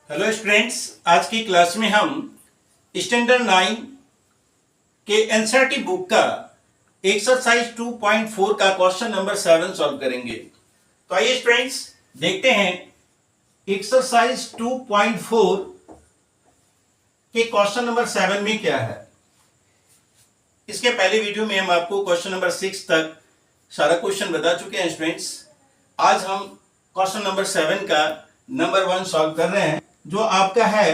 Hello students, आज की class में हम स्टैंडर्ड 9 के एनसीईआरटी बुक का एक्सरसाइज 2.4 का क्वेश्चन नंबर 7 सॉल्व करेंगे। तो आइए स्टूडेंट्स देखते हैं एक्सरसाइज 2.4 के क्वेश्चन नंबर 7 में क्या है। इसके पहले वीडियो में हम आपको क्वेश्चन नंबर 6 तक सारा क्वेश्चन बता चुके हैं स्टूडेंट्स। आज हम क्वेश्चन नंबर 7 का नंबर 1 सॉल्व कर रहे हैं, जो आपका है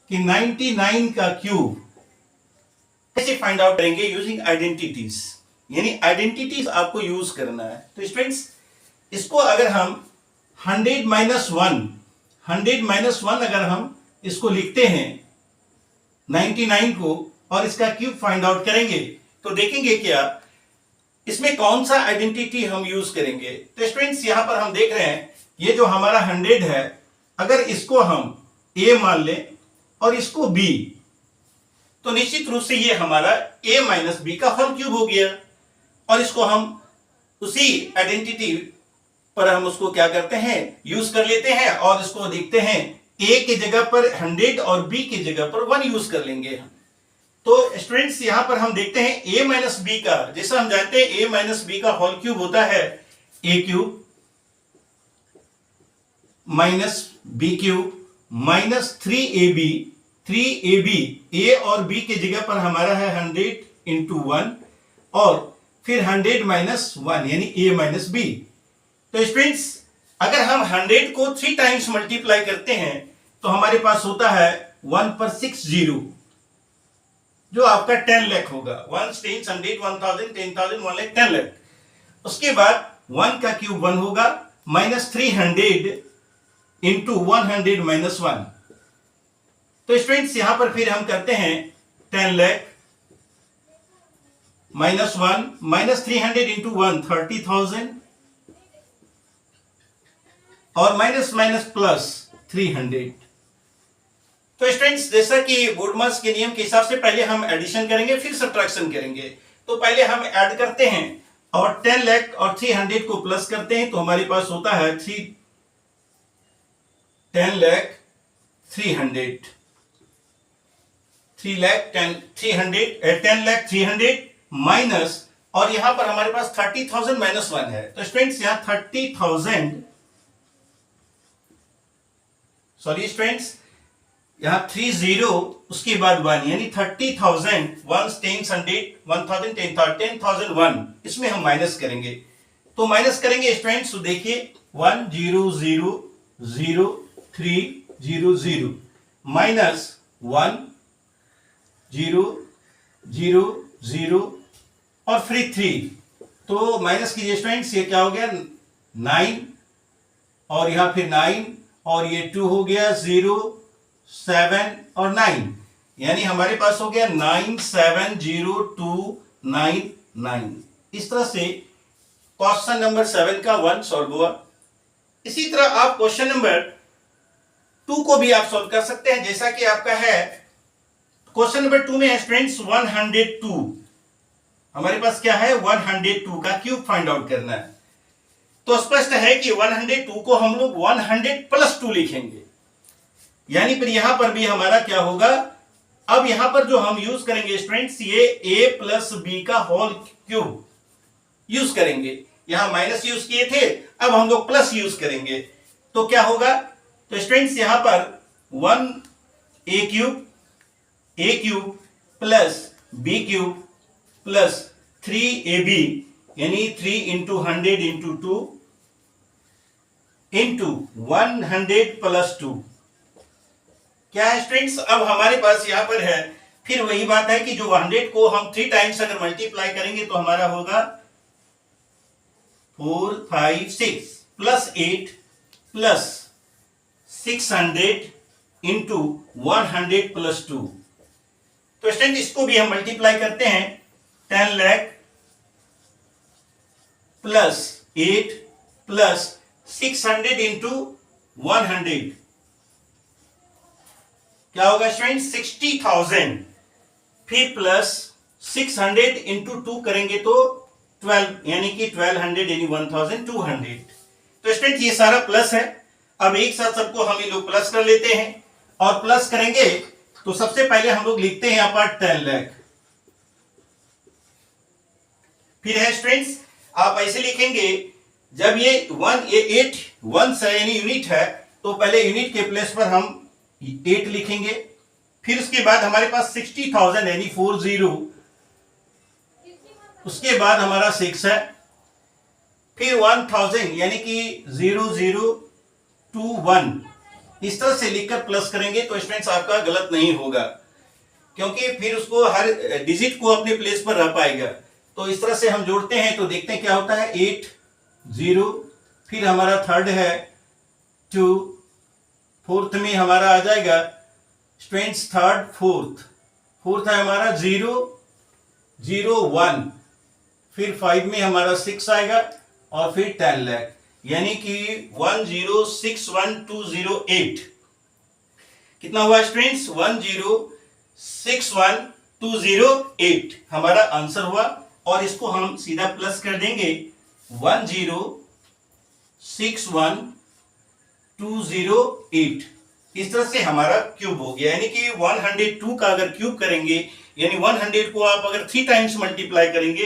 कि 99 का क्यूब कैसे फाइंड आउट करेंगे यूजिंग आइडेंटिटीज, यानी आइडेंटिटीज आपको यूज करना है। तो स्टूडेंट्स इसको अगर हम 100 माइनस 1 अगर हम इसको लिखते हैं 99 को और इसका क्यूब फाइंड आउट करेंगे तो देखेंगे क्या इसमें कौन सा आइडेंटिटी हम यूज करेंगे। तो स्टूडेंट्स यहां पर हम देख रहे हैं ये जो हमारा 100 है, अगर इसको हम a मान लें और इसको b, तो निश्चित रूप से ये हमारा a माइनस बी का होल क्यूब हो गया। और इसको हम उसी आइडेंटिटी पर हम उसको क्या करते हैं, यूज कर लेते हैं और इसको देखते हैं a की जगह पर 100 और b की जगह पर 1 यूज कर लेंगे हम। तो स्टूडेंट्स यहां पर हम देखते हैं a माइनस बी का, जैसा हम जानते हैं a माइनस बी का होल क्यूब होता है a cube minus B cube minus 3ab a और b की जगह पर हमारा है 100 इंटू 1 और फिर 100 माइनस 1 यानी a माइनस b। तो स्टूडेंट्स अगर हम 100 को 3 टाइम्स मल्टीप्लाई करते हैं तो हमारे पास होता है 1 पर 6 जीरो, जो आपका 10 लाख होगा। 1 10 100 1000 10,000 1 लाख 10 लाख। उसके बाद 1 का क्यूब 1 होगा माइनस 300 इंटू 100 माइनस 1। तो स्टूडेंट्स यहां पर फिर हम करते हैं 10 लाख माइनस 1 माइनस 300 इंटू 1 30,000 और माइनस माइनस प्लस 300। तो स्टूडेंट्स जैसा कि बोर्डमास के नियम के हिसाब से पहले हम एडिशन करेंगे फिर सब्ट्रैक्शन करेंगे। तो पहले हम ऐड करते हैं और 10 लाख और 300 को प्लस करते हैं तो हमारे पास होता है 10 लाख 300 माइनस, और यहां पर हमारे पास 30,000 माइनस 1 है। तो स्टूडेंट्स यहां 30,000 सॉरी स्टूडेंट्स यहां 30 उसके बाद 1 यानी 30,000 1 10 100 10,000 10,001 इसमें हम माइनस करेंगे। तो माइनस करेंगे स्टूडेंट्स, तो देखिए 1 0 0 0 3 0 0 माइनस 1 0 0 0 और फिर 3, तो माइनस कीजिए स्टूडेंट्स, ये क्या हो गया 9 और यहां फिर 9 और ये 2 हो गया 0 7 और 9, यानी हमारे पास हो गया 970299। इस तरह से क्वेश्चन नंबर 7 का 1 सॉल्व हुआ। इसी तरह आप क्वेश्चन नंबर 2 को भी आप सॉल्व कर सकते हैं, जैसा कि आपका है क्वेश्चन नंबर 2 में है स्टूडेंट्स 102। हमारे पास क्या है 102 का क्यूब फाइंड आउट करना है। तो स्पष्ट है कि 102 को हम लोग 100 प्लस 2 लिखेंगे, यानी फिर यहां पर भी हमारा क्या होगा, अब यहां पर जो हम यूज करेंगे स्टूडेंट्स ये a प्लस बी का होल क्यूब यूज करेंगे। यहां माइनस यूज किए थे, अब हम लोग प्लस यूज करेंगे। तो क्या होगा, तो स्टूडेंट्स यहां पर 1 a cube plus b cube plus 3ab यानी 3 इंटू 100 इंटू 2 इंटू 100 प्लस 2। क्या है स्टूडेंट्स, अब हमारे पास यहां पर है फिर वही बात है कि जो 100 को हम 3 टाइम्स अगर मल्टीप्लाई करेंगे तो हमारा होगा 4 5 6 प्लस 8 प्लस 600 इंटू 100 प्लस 2। तो स्टूडेंट इसको भी हम मल्टीप्लाई करते हैं 10 लाख प्लस 8 प्लस 600 इंटू 100, क्या होगा स्टूडेंट 60,000, फिर प्लस 600 इंटू 2 करेंगे तो 12 यानी कि 1200 यानी 1200। तो स्टूडेंट ये सारा प्लस है। अब एक साथ सबको हम ये लोग प्लस कर लेते हैं और प्लस करेंगे तो सबसे पहले हम लोग लिखते हैं यहां पर 10 लाख। फिर है स्टूडेंट्स, आप ऐसे लिखेंगे, जब ये 8 वंस है यानी यूनिट है, तो पहले यूनिट के प्लेस पर हम 8 लिखेंगे। फिर उसके बाद हमारे पास 60,000 यानी 40, उसके बाद हमारा 6 है। फिर 1000 यानी कि 0021, इस तरह से लिखकर प्लस करेंगे तो स्टूडेंट्स आपका गलत नहीं होगा, क्योंकि फिर उसको हर डिजिट को अपने प्लेस पर रह पाएगा। तो इस तरह से हम जोड़ते हैं तो देखते हैं क्या होता है। 8 0, फिर हमारा थर्ड है 2, फोर्थ में हमारा आ जाएगा स्टूडेंट्स थर्ड, फोर्थ है हमारा 0 0 1, फिर 5 में हमारा 6 आएगा और फिर 10 लाख, यानी कि 1061208। कितना हुआ स्टूडेंट्स? 1061208 हमारा आंसर हुआ। और इसको हम सीधा प्लस कर देंगे 1061208। इस तरह से हमारा क्यूब हो गया, यानी कि 102 का अगर क्यूब करेंगे, यानी 100 को आप अगर 3 टाइम्स मल्टीप्लाई करेंगे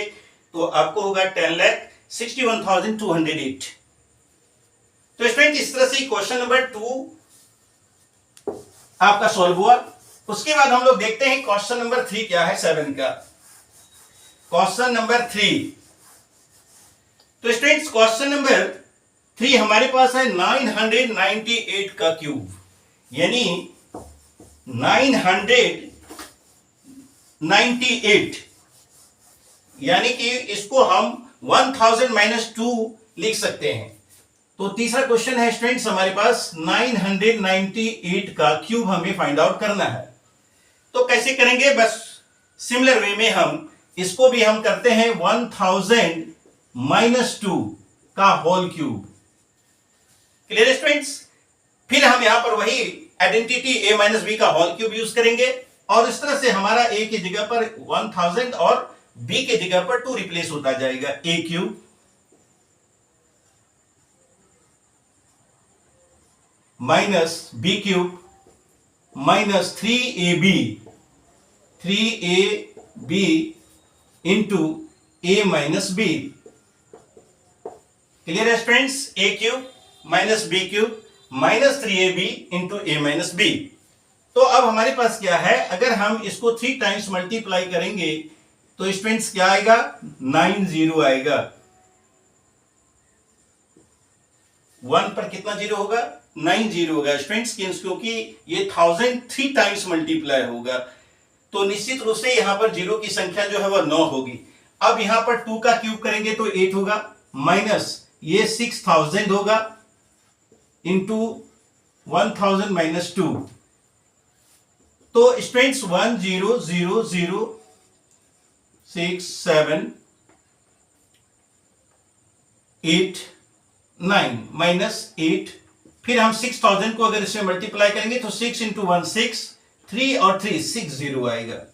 तो आपको होगा 10,61,208। तो स्टूडेंट इस तरह से क्वेश्चन नंबर 2 आपका सॉल्व हुआ। उसके बाद हम लोग देखते हैं क्वेश्चन नंबर 3 क्या है 7 का। क्वेश्चन नंबर 3, तो स्टूडेंट्स क्वेश्चन नंबर 3 हमारे पास है 998 का क्यूब, यानी 998, यानी कि इसको हम 1000 - 2 लिख सकते हैं। तो तीसरा क्वेश्चन है स्टूडेंट्स हमारे पास 998 का क्यूब हमें फाइंड आउट करना है। तो कैसे करेंगे? बस सिमिलर वे में हम इसको भी हम करते हैं 1000 - 2 का होल क्यूब। Clear students? फिर हम यहां पर वही आइडेंटिटी a - b का होल क्यूब यूज करेंगे और इस तरह से हमारा a की जगह पर 1000 और b की जगह पर 2 रिप्लेस होता जाएगा। a cube minus b cube minus 3ab into a minus b। Clear है students? a cube minus b cube minus 3ab into a minus b। तो अब हमारे पास क्या है, अगर हम इसको 3 टाइम्स मल्टीप्लाई करेंगे तो स्टूडेंट्स क्या आएगा? 90 आएगा। 1 पर कितना जीरो होगा? 90 होगा स्टूडेंट्स, क्योंकि ये 1000 3 टाइम्स मल्टीप्लाई होगा, तो निश्चित रूप से यहां पर जीरो की संख्या जो है वह 9 होगी। अब यहां पर 2 का क्यूब करेंगे तो 8 होगा, माइनस ये 6000 होगा इंटू 1000 माइनस 2। तो स्टूडेंट्स 100,067,8,9 माइनस 8, फिर हम 6000 को अगर इसमें मल्टीप्लाई करेंगे तो 6 इंटू 1 6, 3 और 3 60 आएगा।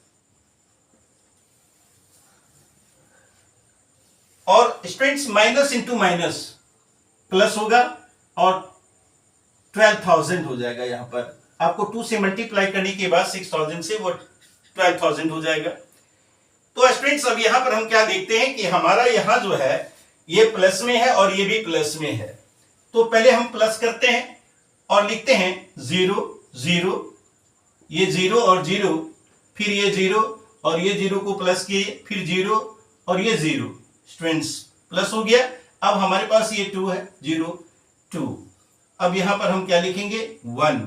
और students minus into minus plus होगा और 12,000 हो जाएगा। यहां पर आपको 2 से मल्टीप्लाई करने के बाद 6000 से वो 12,000 हो जाएगा। तो स्टूडेंट्स अब यहां पर हम क्या देखते हैं कि हमारा यहां जो है ये प्लस में है और ये भी प्लस में है। तो पहले हम प्लस करते हैं और लिखते हैं 0 0, ये 0 और 0, फिर ये 0 और ये 0 को प्लस किए, फिर 0 और ये 0। स्टूडेंट्स प्लस हो गया। अब हमारे पास ये 2 है, 0 2। अब यहां पर हम क्या लिखेंगे? 1।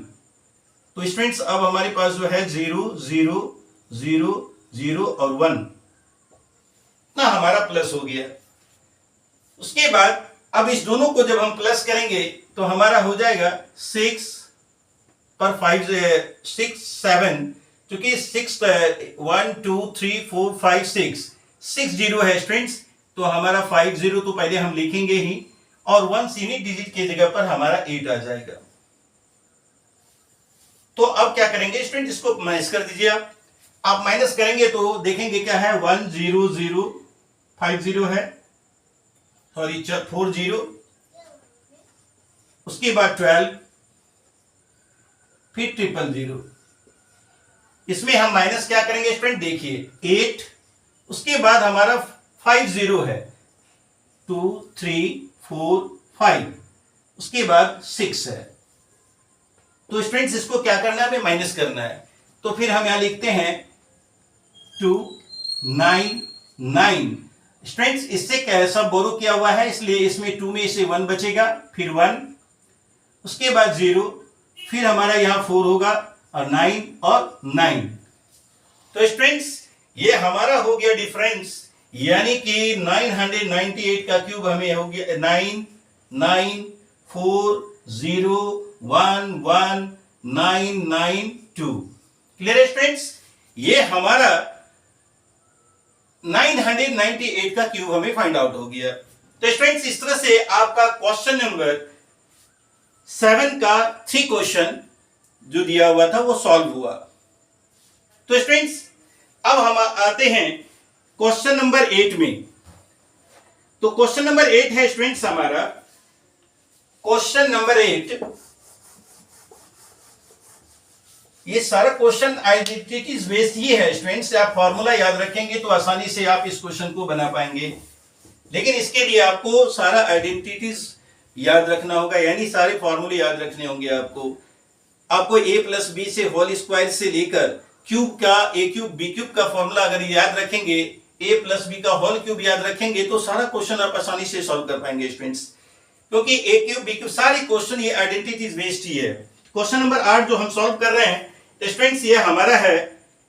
तो स्टूडेंट्स अब हमारे पास जो है 0 0 0 0 और 1 ना हमारा प्लस हो गया। उसके बाद अब इस दोनों को जब हम प्लस करेंगे तो हमारा हो जाएगा 6 पर 5 6 7, क्योंकि 6 1 2 3 4 5 6 0 है स्टूडेंट्स, तो हमारा 50 तो पहले हम लिखेंगे ही और 1 यूनिट डिजिट की जगह पर हमारा 8 आ जाएगा। तो अब क्या करेंगे स्टूडेंट? इसको माइनस कर दीजिए। आप माइनस करेंगे तो देखेंगे क्या है, 1 0 0 5 0 है, सॉरी 4 0, उसके बाद 12 फिर 000। इसमें हम माइनस क्या करेंगे स्टूडेंट, देखिए 8, उसके बाद हमारा 50 है, 2 3 4 5, उसके बाद 6 है। तो स्टूडेंट्स इसको क्या करना है, हमें माइनस करना है। तो फिर हम यहां लिखते हैं 2 9 9। स्टूडेंट्स इससे क्या सब बोरो किया हुआ है, इसलिए इसमें 2 में से 1 बचेगा, फिर 1, उसके बाद 0, फिर हमारा यहां 4 होगा और 9 और 9। तो स्टूडेंट्स ये हमारा हो गया डिफरेंस, यानी कि 998 का क्यूब हमें हो गया 9 9 4 0 1 1 9 9 2। क्लियर है स्टूडेंट्स, ये हमारा 998 का क्यूब हमें फाइंड आउट हो गया। तो स्टूडेंट्स इस तरह से आपका क्वेश्चन नंबर 7 का 3 क्वेश्चन जो दिया हुआ था वो सॉल्व हुआ। तो स्टूडेंट्स अब हम आते हैं क्वेश्चन नंबर 8 में। तो क्वेश्चन नंबर 8 है स्टूडेंट्स हमारा, क्वेश्चन नंबर 8, ये सारा क्वेश्चन आइडेंटिटीज बेस्ड ही है स्टूडेंट्स। आप फॉर्मूला याद रखेंगे तो आसानी से आप इस क्वेश्चन को बना पाएंगे, लेकिन इसके लिए आपको सारा आइडेंटिटीज याद रखना होगा, यानी सारे फॉर्मूले याद रखने होंगे आपको a प्लस बी से होल स्क्वायर से लेकर क्यूब का a क्यूब बी क्यूब का फॉर्मूला अगर याद रखेंगे, a प्लस बी का होल क्यूब याद रखेंगे तो सारा क्वेश्चन आप आसानी से सॉल्व कर पाएंगे स्टूडेंट्स, क्योंकि a क्यूब बी क्यूब सारे क्वेश्चन ये आइडेंटिटीज बेस्ड ही है। क्वेश्चन नंबर 8 जो हम सॉल्व कर रहे हैं स्टूडेंट्स, ये हमारा है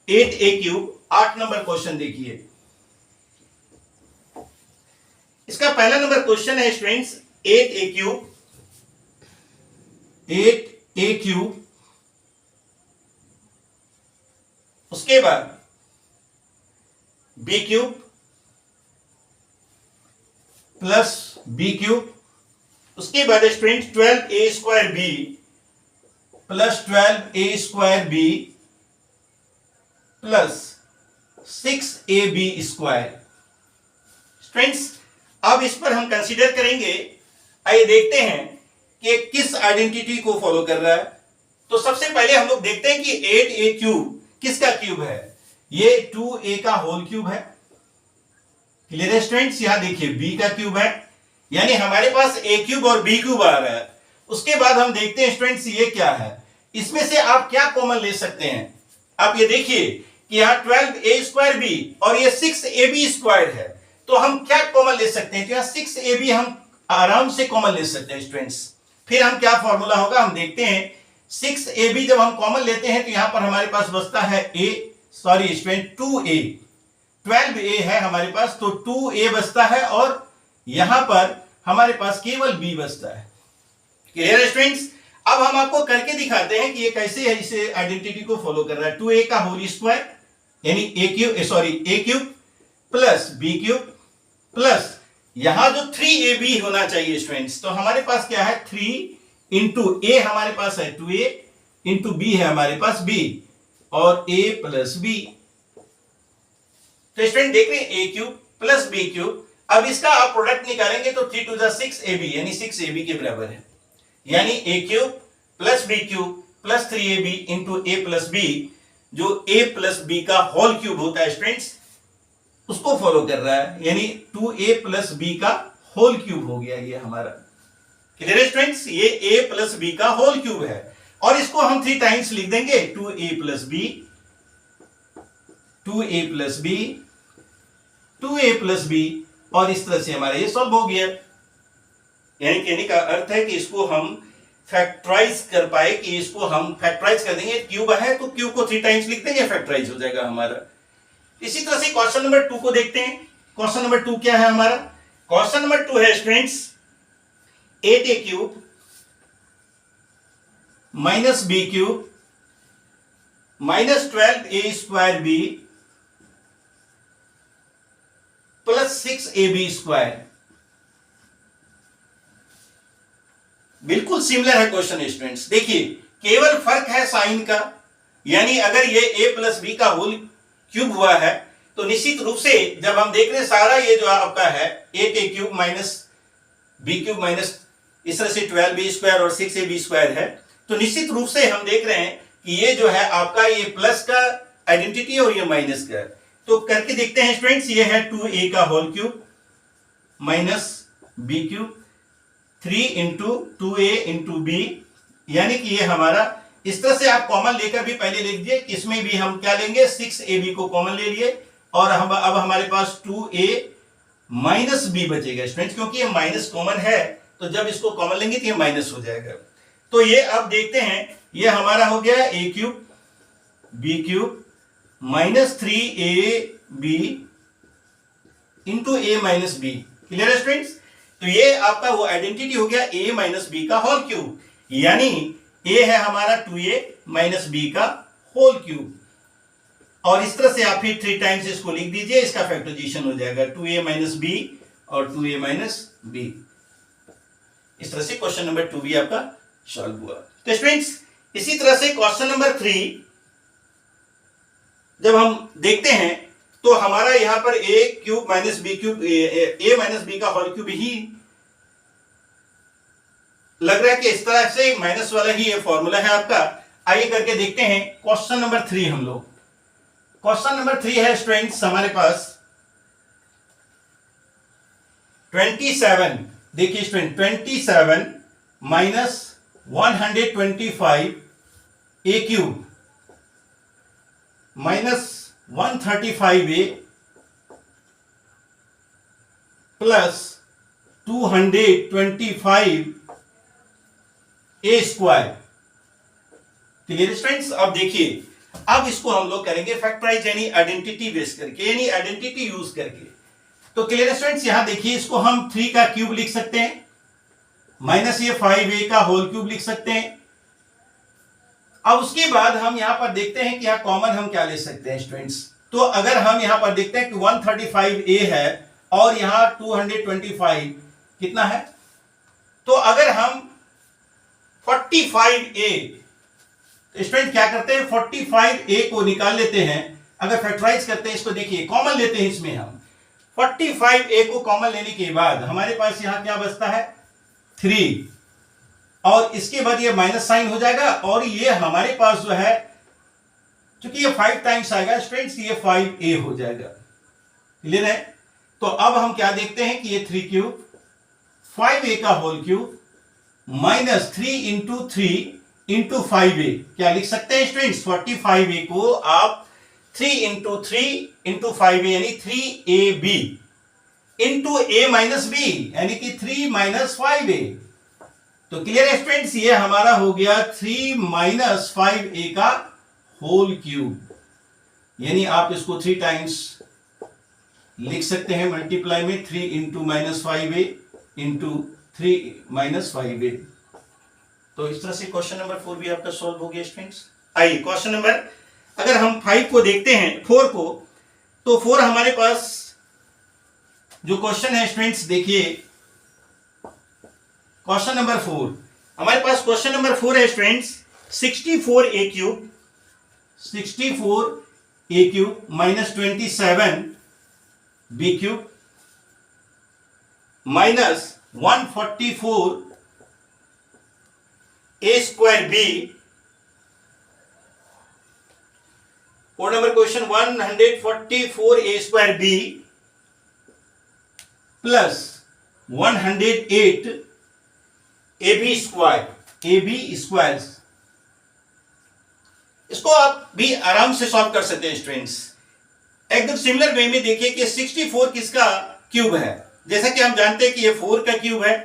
8a क्यूब, 8 नंबर क्वेश्चन देखिए। इसका पहला नंबर क्वेश्चन है students 8a cube, 8a cube, उसके बाद b cube plus b cube, उसके बाद student 12a square b plus 12a square b plus 6ab square. Students अब इस पर हम कंसीडर करेंगे, आइए देखते हैं कि किस आइडेंटिटी को फॉलो कर रहा है। तो सबसे पहले हम लोग देखते हैं कि 8a क्यूब किसका क्यूब है, ये 2a का होल क्यूब है। क्लियर है स्टूडेंट्स, यहां देखिए b का क्यूब है, यानी हमारे पास a क्यूब और b क्यूब आ रहा है। उसके बाद हम देखते हैं स्टूडेंट्स ये क्या है, इसमें से आप क्या कॉमन ले सकते हैं। आप ये देखिए कि यहां 12a स्क्वायर b और ये 6ab स्क्वायर है, तो हम क्या कॉमन ले सकते हैं, तो यहां 6ab हम आराम से कॉमन ले सकते हैं स्टूडेंट्स। फिर हम क्या फॉर्मूला होगा हम देखते हैं, 6ab जब हम कॉमन लेते हैं तो यहां पर हमारे पास बचता है स्टूडेंट 2a, 12a है हमारे पास, तो 2a बचता है और यहां पर हमारे पास केवल b बचता है। क्लियर है स्टूडेंट्स, अब हम आपको करके दिखाते हैं कि ये कैसे है, इसे आइडेंटिटी को फॉलो कर रहा है। 2a का होल स्क्वायर यानी a cube plus b cube plus यहां जो 3ab होना चाहिए स्टूडेंट्स, तो हमारे पास क्या है 3 इंटू a हमारे पास है 2a इंटू b है हमारे पास b और a प्लस b। तो स्टूडेंट देख रहे हैं a cube plus b cube, अब इसका आप प्रोडक्ट निकालेंगे तो 3 टू 6ab यानी 6ab के बराबर है, यानी a cube plus b cube plus 3ab into a plus b, जो a प्लस b का होल क्यूब होता है स्टूडेंट्स उसको फॉलो कर रहा है, यानी 2a प्लस b का होल क्यूब हो गया ये हमारा। क्लियर है स्टूडेंट्स, ये a प्लस b का होल क्यूब है और इसको हम 3 टाइम्स लिख देंगे 2a plus b, 2a plus b, 2a plus b, और इस तरह से हमारा ये सॉल्व हो गया। यानी कहने का अर्थ है कि इसको हम फैक्टराइज कर पाए, कि इसको हम फैक्टराइज कर देंगे, क्यूब है तो क्यूब को 3 टाइम्स लिख देंगे, फैक्टराइज हो जाएगा हमारा। इसी तरह से क्वेश्चन नंबर 2 को देखते हैं। क्वेश्चन नंबर 2 क्या है हमारा, क्वेश्चन नंबर 2 है students 8a cube minus b cube minus 12a square b plus 6ab square. बिल्कुल सिमिलर है क्वेश्चन स्टूडेंट्स, देखिए केवल फर्क है साइन का, यानी अगर ये a प्लस बी का होल क्यूब हुआ है तो निश्चित रूप से जब हम देख रहे हैं सारा ये जो आपका है 8a cube minus b cube minus इस तरह से 12b स्क्वायर और 6ab स्क्वायर है, तो निश्चित रूप से हम देख रहे हैं कि ये जो है आपका ये प्लस का आइडेंटिटी और ये माइनस का। तो करके देखते हैं स्टूडेंट्स, ये है 2a का whole cube minus b cube 3 into 2a into b, यानी कि ये हमारा, इस तरह से आप कॉमन लेकर भी पहले लिख दिए, इसमें भी हम क्या लेंगे 6ab को कॉमन ले लिए और हम अब हमारे पास 2a माइनस b बचेगा स्टूडेंट्स, क्योंकि ये माइनस कॉमन है तो जब इसको कॉमन लेंगे तो ये माइनस हो जाएगा। तो ये अब देखते हैं, ये हमारा हो गया a cube b cube minus 3ab into a minus b। Clear है स्टूडेंट्स? तो ये आपका वो आइडेंटिटी हो गया a माइनस b का होल क्यूब, यानी a है हमारा 2a माइनस b का होल क्यूब। और इस तरह से आप फिर 3 टाइम्स इसको लिख दीजिए, इसका फैक्टराइजेशन हो जाएगा 2a माइनस b और 2a माइनस b। इस तरह से क्वेश्चन नंबर 2 भी आपका सॉल्व हुआ। तो स्टूडेंट्स इसी तरह से क्वेश्चन नंबर 3 जब हम देखते हैं तो हमारा यहां पर a cube minus b cube a minus b का होल क्यूब ही लग रहा है कि इस तरह से माइनस वाला ही ये फॉर्मूला है आपका। आइए करके देखते हैं क्वेश्चन नंबर 3। हम लोग क्वेश्चन नंबर 3 है स्टूडेंट्स हमारे पास 27, देखिए student 27 minus 125 a cube minus 135a plus 225 a square. Clear students? अब देखिए, अब इसको हम लोग करेंगे फैक्टराइज, यानी आइडेंटिटी बेस करके, यानी आइडेंटिटी यूज करके। तो क्लियर स्टूडेंट्स यहां देखिए, इसको हम 3 का क्यूब लिख सकते हैं माइनस ये 5a का होल क्यूब लिख सकते हैं। अब उसके बाद हम यहां पर देखते हैं कि यहां कॉमन हम क्या ले सकते हैं स्टूडेंट्स। तो अगर हम यहां पर देखते हैं कि 135a है और यहां 225 कितना है, तो अगर हम 45a, स्टूडेंट क्या करते हैं 45a को निकाल लेते हैं, अगर फैक्टराइज करते हैं इसको, देखिए कॉमन लेते हैं इसमें हम 45a को कॉमन लेने के बाद हमारे पास यहां क्या बचता है 3, और इसके बाद ये माइनस साइन हो जाएगा और ये हमारे पास जो है, क्योंकि ये 5 टाइम्स आएगा स्टूडेंट्स, ये 5a हो जाएगा। क्लियर है? तो अब हम क्या देखते हैं कि ये 3 क्यूब 5a का whole cube minus 3 into 3 into 5a, क्या लिख सकते हैं स्टूडेंट्स 45a को आप 3 इंटू 3 इंटू 5a यानी 3ab into a minus b यानी कि 3 माइनस 5a। तो क्लियर है स्टूडेंट्स, ये हमारा हो गया 3 माइनस 5a का होल क्यूब, यानी आप इसको 3 टाइम्स लिख सकते हैं मल्टीप्लाई में 3 into minus 5a into 3 minus 5a। तो इस तरह से क्वेश्चन नंबर 4 भी आपका सॉल्व हो गया स्टूडेंट्स। आइए क्वेश्चन नंबर, अगर हम 5 को देखते हैं 4 को, तो 4 हमारे पास जो क्वेश्चन है स्टूडेंट्स, देखिए क्वेश्चन नंबर 4 हमारे पास, क्वेश्चन नंबर 4 है students 64a cube minus 27b cube minus 144a square b। Code number question 144a square b plus 108 ab square. इसको आप भी आराम से सॉल्व कर सकते हैं स्टूडेंट्स। एकदम सिमिलर वे में देखिए कि 64 किसका क्यूब है, जैसा कि हम जानते हैं कि ये 4 का क्यूब है,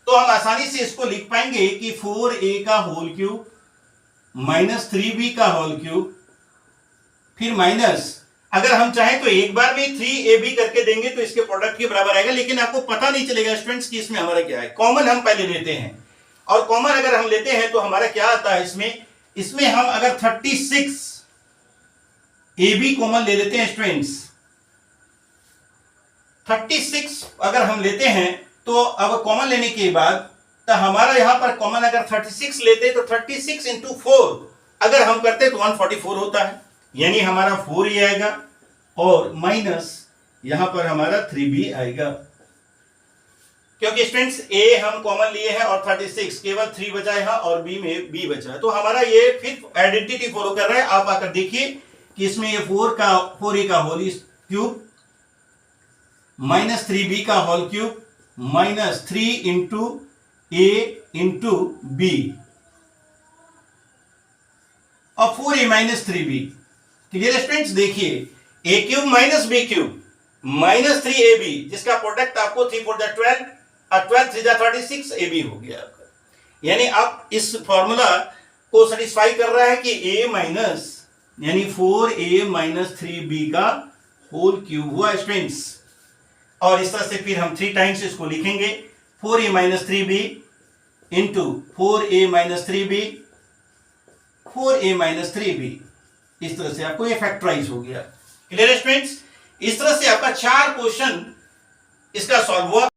तो हम आसानी से इसको लिख पाएंगे कि 4a का होल क्यूब माइनस 3b का होल क्यूब, फिर माइनस, अगर हम चाहें तो एक बार में 3ab करके देंगे तो इसके प्रोडक्ट के बराबर आएगा, लेकिन आपको पता नहीं चलेगा स्टूडेंट्स कि इसमें हमारा क्या है। कॉमन हम पहले लेते हैं, और कॉमन अगर हम लेते हैं तो हमारा क्या आता है इसमें हम अगर 36ab कॉमन ले लेते हैं स्टूडेंट्स, 36 अगर हम लेते हैं तो अब कॉमन लेने के बाद तो हमारा यहां पर कॉमन अगर 36 लेते तो 36 इंटू 4 अगर हम करते तो 144 होता है, यानी हमारा 4 ही आएगा और माइनस यहां पर हमारा 3b आएगा। क्योंकि स्टूडेंट्स ए हम कॉमन लिए हैं और 36 केवल 3 बचा है और बी में बी बचा है, तो हमारा ये फिर आइडेंटिटी फॉलो कर रहा है। आप आकर देखिए कि इसमें ये 4a का होल क्यूब माइनस 3b का होल क्यूब माइनस 3 इंटू ए इंटू बी और 4a minus 3b। Clear students? देखिए a cube minus b cube minus 3ab, जिसका प्रोडक्ट आपको 3 4 12 और 12 3 36 ab हो गया आपका। यानी अब इस फॉर्मूला को सेटिस्फाई कर रहा है कि a माइनस यानी 4a माइनस 3b का होल क्यूब हुआ स्टूडेंट्स। और इस तरह से फिर हम 3 टाइम्स इसको लिखेंगे, 4a minus 3b into 4a minus 3b 4a minus 3b। इस तरह से आपको ये फैक्टराइज हो गया। Clear students? इस तरह से आपका 4 क्वेश्चन इसका सॉल्व हुआ।